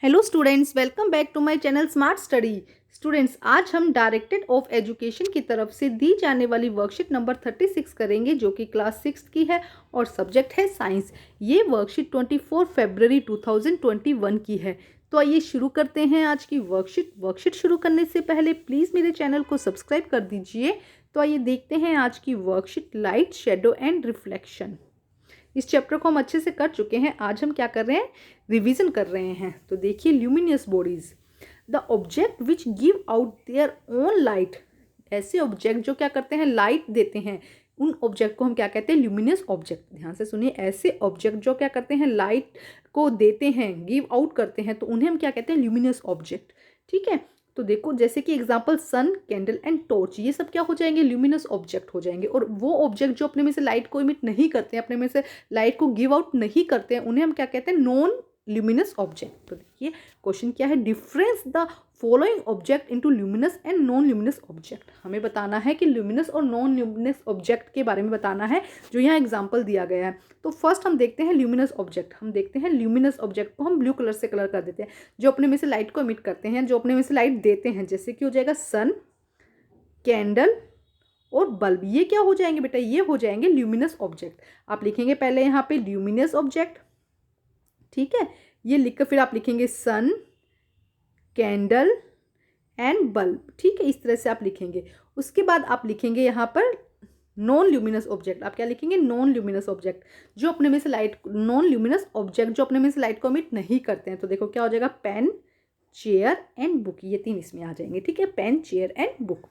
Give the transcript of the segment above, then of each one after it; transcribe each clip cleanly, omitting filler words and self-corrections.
Hello students, welcome back to my channel smart study. Students, आज हम directed of education की तरफ से दी जाने वाली वर्कशीट नंबर 36 करेंगे, जो कि क्लास 6 की है और सब्जेक्ट है साइंस। ये वर्कशीट 24 फरवरी 2021 की है। तो आइए शुरू करते हैं आज की वर्कशीट शुरू करने से पहले प्लीज़ मेरे चैनल को सब्सक्राइब कर दीजिए। तो आइए देखते हैं आज की worksheet, light, shadow and reflection. इस चैप्टर को हम अच्छे से कर चुके हैं। आज हम क्या कर रहे हैं, रिवीजन कर रहे हैं। तो देखिए, luminous bodies, the object which give out their own light. ऐसे ऑब्जेक्ट जो क्या करते हैं, लाइट देते हैं, उन ऑब्जेक्ट को हम क्या कहते हैं, ल्यूमिनियस ऑब्जेक्ट। ध्यान से सुनिए, ऐसे ऑब्जेक्ट जो क्या करते हैं, लाइट को देते हैं, गिव आउट करते हैं, तो उन्हें हम क्या कहते हैं, ल्यूमिनियस ऑब्जेक्ट। ठीक है, तो देखो जैसे कि example sun, candle and torch, ये सब क्या हो जाएंगे, ल्यूमिनस ऑब्जेक्ट हो जाएंगे। और वो ऑब्जेक्ट जो अपने में से लाइट को इमिट नहीं करते हैं, अपने में से लाइट को गिव आउट नहीं करते हैं, उन्हें हम क्या कहते हैं, नॉन ल्यूमिनस ऑब्जेक्ट। तो देखिए क्वेश्चन क्या है, difference the following object into luminous and non luminous object. हमें बताना है कि ल्यूमिनस और नॉन ल्यूमिनस ऑब्जेक्ट के बारे में बताना है, जो यहाँ एग्जांपल दिया गया है। तो फर्स्ट हम देखते हैं ल्यूमिनस ऑब्जेक्ट। हम देखते हैं ल्यूमिनस ऑब्जेक्ट को हम ब्लू कलर से कलर कर देते हैं, जो अपने में से लाइट को इमिट करते हैं, जो अपने में से लाइट देते हैं। जैसे कि हो जाएगा सन, कैंडल और बल्ब। ये क्या हो जाएंगे बेटा, ये हो जाएंगे ल्यूमिनस ऑब्जेक्ट। आप लिखेंगे पहले यहाँ पे ल्यूमिनस ऑब्जेक्ट, ठीक है। ये लिखकर फिर आप लिखेंगे सन, कैंडल एंड बल्ब, ठीक है। इस तरह से आप लिखेंगे। उसके बाद आप लिखेंगे यहाँ पर नॉन ल्यूमिनस ऑब्जेक्ट। आप क्या लिखेंगे, नॉन ल्यूमिनस ऑब्जेक्ट, जो अपने में से लाइट, नॉन ल्यूमिनस ऑब्जेक्ट जो अपने में से लाइट को एमिट नहीं करते हैं। तो देखो क्या हो जाएगा, पेन, चेयर एंड बुक, ये तीन इसमें आ जाएंगे, ठीक है, पेन, चेयर एंड बुक।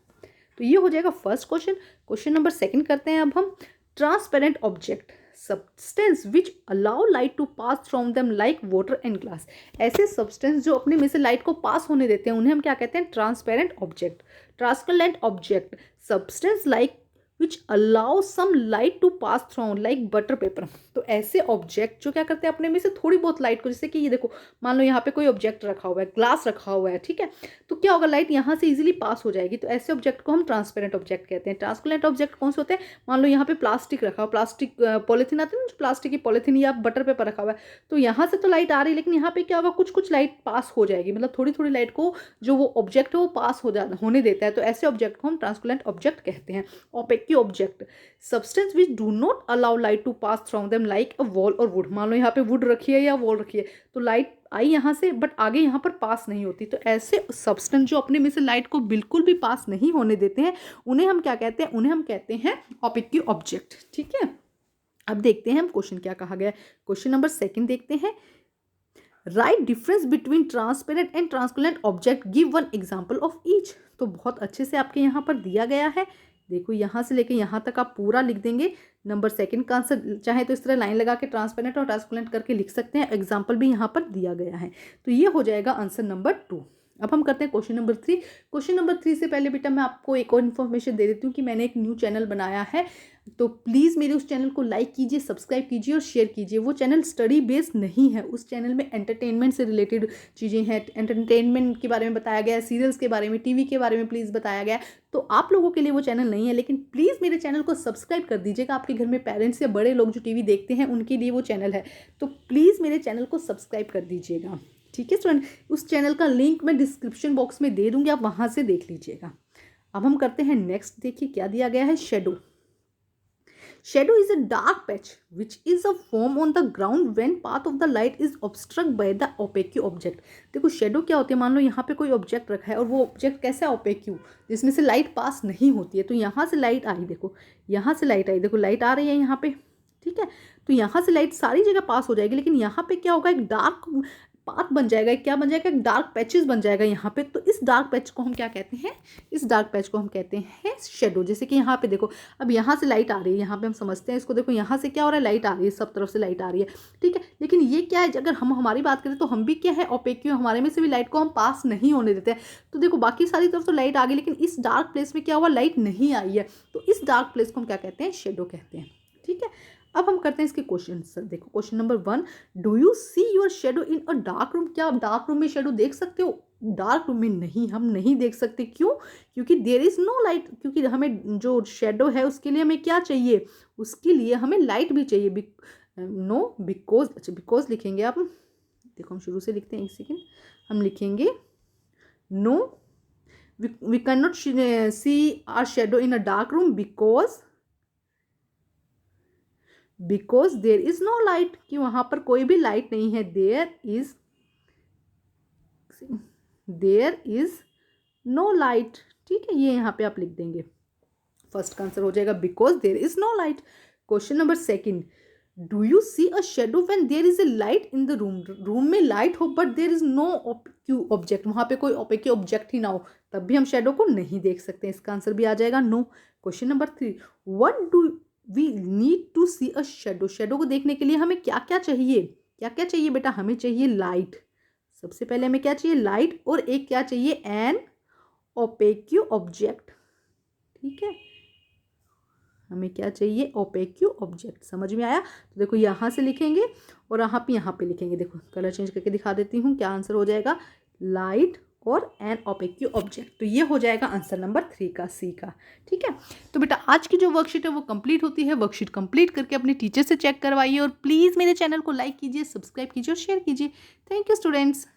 तो ये हो जाएगा first question. Question number second करते हैं अब हम। Transparent object, substance which allow light to pass from them like water and glass. ऐसे सब्सटेंस जो अपने में से लाइट को पास होने देते हैं, उन्हें हम क्या कहते हैं, transparent object. Transparent object, substance like which allow some light to pass through like butter paper. तो ऐसे ऑब्जेक्ट जो क्या करते हैं, अपने में से थोड़ी बहुत लाइट को, जैसे कि ये देखो, मान लो यहाँ पे कोई ऑब्जेक्ट रखा हुआ है, ग्लास रखा हुआ है, ठीक है, तो क्या होगा, लाइट यहाँ से इजीली पास हो जाएगी। तो ऐसे ऑब्जेक्ट को हम ट्रांसपेरेंट ऑब्जेक्ट कहते हैं। ट्रांसपेरेंट ऑब्जेक्ट कौन से होते हैं, मान लो यहाँ पे प्लास्टिक रखा हुआ, प्लास्टिक पॉलिथीन आते हैं ना, प्लास्टिक की पॉलिथीन या बटर पेपर रखा हुआ है, तो यहाँ से तो लाइट आ रही है, लेकिन यहाँ पे क्या होगा, कुछ कुछ लाइट पास हो जाएगी, मतलब थोड़ी थोड़ी लाइट को जो वो ऑब्जेक्ट है वो पास होने देता है। तो ऐसे ऑब्जेक्ट को हम ट्रांसपेरेंट ऑब्जेक्ट कहते हैं। Opaque object, substance which do not allow light to pass through them like a wall और वुड। मान लो यहाँ पे वुड रखी है या वॉल रखी है, तो लाइट आई यहाँ से, बट आगे यहाँ पर पास नहीं होती। तो ऐसे सब्सटेंस जो अपने में से लाइट को बिल्कुल भी पास नहीं होने देते हैं, उन्हें हम क्या कहते हैं, उन्हें हम कहते हैं ओपेक ऑब्जेक्ट, ठीक है। अब देखते हैं हम क्वेश्चन क्या कहा गया है। क्वेश्चन नंबर सेकंड देखते हैं। Right difference between transparent and transparent object, give one example of each. तो बहुत अच्छे से आपके यहाँ पर दिया गया है। देखो यहाँ से लेके यहाँ तक आप पूरा लिख देंगे। नंबर सेकंड का आंसर चाहे तो इस तरह लाइन लगा के ट्रांसपेरेंट और ट्रांसपेरेंट करके लिख सकते हैं। एग्जाम्पल भी यहाँ पर दिया गया है। तो ये हो जाएगा आंसर नंबर 2। अब हम करते हैं क्वेश्चन नंबर 3। क्वेश्चन नंबर 3 से पहले बेटा मैं आपको एक और इन्फॉर्मेशन दे देती हूँ कि मैंने एक न्यू चैनल बनाया है। तो प्लीज़ मेरे उस चैनल को लाइक कीजिए, सब्सक्राइब कीजिए और शेयर कीजिए। वो चैनल स्टडी बेस्ड नहीं है, उस चैनल में एंटरटेनमेंट से रिलेटेड चीज़ें हैं। एंटरटेनमेंट के बारे में बताया गया है, सीरियल्स के बारे में, टीवी के बारे में प्लीज़ बताया गया है। तो आप लोगों के लिए वो चैनल नहीं है, लेकिन प्लीज़ मेरे चैनल को सब्सक्राइब कर दीजिएगा। आपके घर में पेरेंट्स या बड़े लोग जो टीवी देखते हैं, उनके लिए वो चैनल है। तो प्लीज़ मेरे चैनल को सब्सक्राइब कर दीजिएगा, ठीक है स्टूडेंट। उस चैनल का लिंक मैं डिस्क्रिप्शन बॉक्स में दे दूंगी, आप वहाँ से देख लीजिएगा। अब हम करते हैं नेक्स्ट। देखिए क्या दिया गया है, shadow. Shadow is a dark patch which is a form on the ground when path of the light is obstructed by the opaque object। देखो शेडो क्या होती है, मान लो यहाँ पे कोई ऑब्जेक्ट रखा है और वो ऑब्जेक्ट कैसा है, ओपेक, जिसमें से लाइट पास नहीं होती है। तो यहाँ से लाइट आई, देखो यहाँ से लाइट आई, देखो लाइट आ रही है यहाँ पे, ठीक है। तो यहाँ से लाइट सारी जगह पास हो जाएगी, लेकिन यहाँ पे क्या होगा, एक डार्क पाथ बन जाएगा। क्या बन जाएगा, एक डार्क पैचेस बन जाएगा यहाँ पे। तो इस डार्क पैच को हम क्या कहते हैं, इस डार्क पैच को हम कहते हैं शेडो। जैसे कि यहाँ पे देखो, अब यहाँ से लाइट आ रही है, यहाँ पे हम समझते हैं इसको, देखो यहाँ से क्या हो रहा है, लाइट आ रही है, सब तरफ से लाइट आ रही है, ठीक है। लेकिन ये क्या है, अगर हम हमारी बात करें तो हम भी क्या है, ओपेक, हमारे में से भी लाइट को हम पास नहीं होने देते हैं। तो देखो बाकी सारी तरफ तो लाइट आ गई, लेकिन इस डार्क प्लेस में क्या हुआ, लाइट नहीं आई है। तो इस डार्क प्लेस को हम क्या कहते हैं, शेडो कहते हैं, ठीक है। अब हम करते हैं इसके क्वेश्चन। सर देखो question number 1, do you see your shadow in a dark room. क्या आप डार्क रूम में शेडो देख सकते हो। डार्क रूम में नहीं, हम नहीं देख सकते। क्यों, क्योंकि देयर इज नो लाइट। क्योंकि हमें जो शेडो है उसके लिए हमें क्या चाहिए, उसके लिए हमें लाइट भी चाहिए। नो बिकॉज, अच्छा बिकॉज लिखेंगे आप, देखो हम शुरू से लिखते हैं, एक सेकेंड। हम लिखेंगे no, we can not see our shadow in a dark room because there is no light, कि वहां पर कोई भी लाइट नहीं है। देयर इज नो लाइट, ठीक है, ये यहाँ पे आप लिख देंगे। फर्स्ट का आंसर हो जाएगा because there is no light. Question number second, do you see a shadow when there is a light in the room, room में लाइट हो but there is no opaque object, वहां पे कोई ओपेक्यू object ही ना हो, तब भी हम शेडो को नहीं देख सकते। इसका आंसर भी आ जाएगा no. Question number 3, what do we need to see a shadow, shadow को देखने के लिए हमें क्या क्या चाहिए? क्या क्या चाहिए बेटा? हमें चाहिए लाइट, सबसे पहले हमें क्या चाहिए? लाइट, और एक क्या चाहिए? एन ओपेक्यू ऑब्जेक्ट, ठीक है, हमें क्या चाहिए? ओपेक्यू ऑब्जेक्ट। समझ में आया? तो देखो यहाँ से लिखेंगे और यहाँ पे लिखेंगे। देखो कलर चेंज करके दिखा देती हूँ, क्या आंसर हो जाएगा? लाइट और एन ओपेक्यू ऑब्जेक्ट। तो ये हो जाएगा आंसर नंबर 3 का, सी का, ठीक है। तो बेटा आज की जो वर्कशीट है वो कंप्लीट होती है। वर्कशीट कंप्लीट करके अपने टीचर से चेक करवाइए और प्लीज़ मेरे चैनल को लाइक कीजिए, सब्सक्राइब कीजिए और शेयर कीजिए। Thank you students.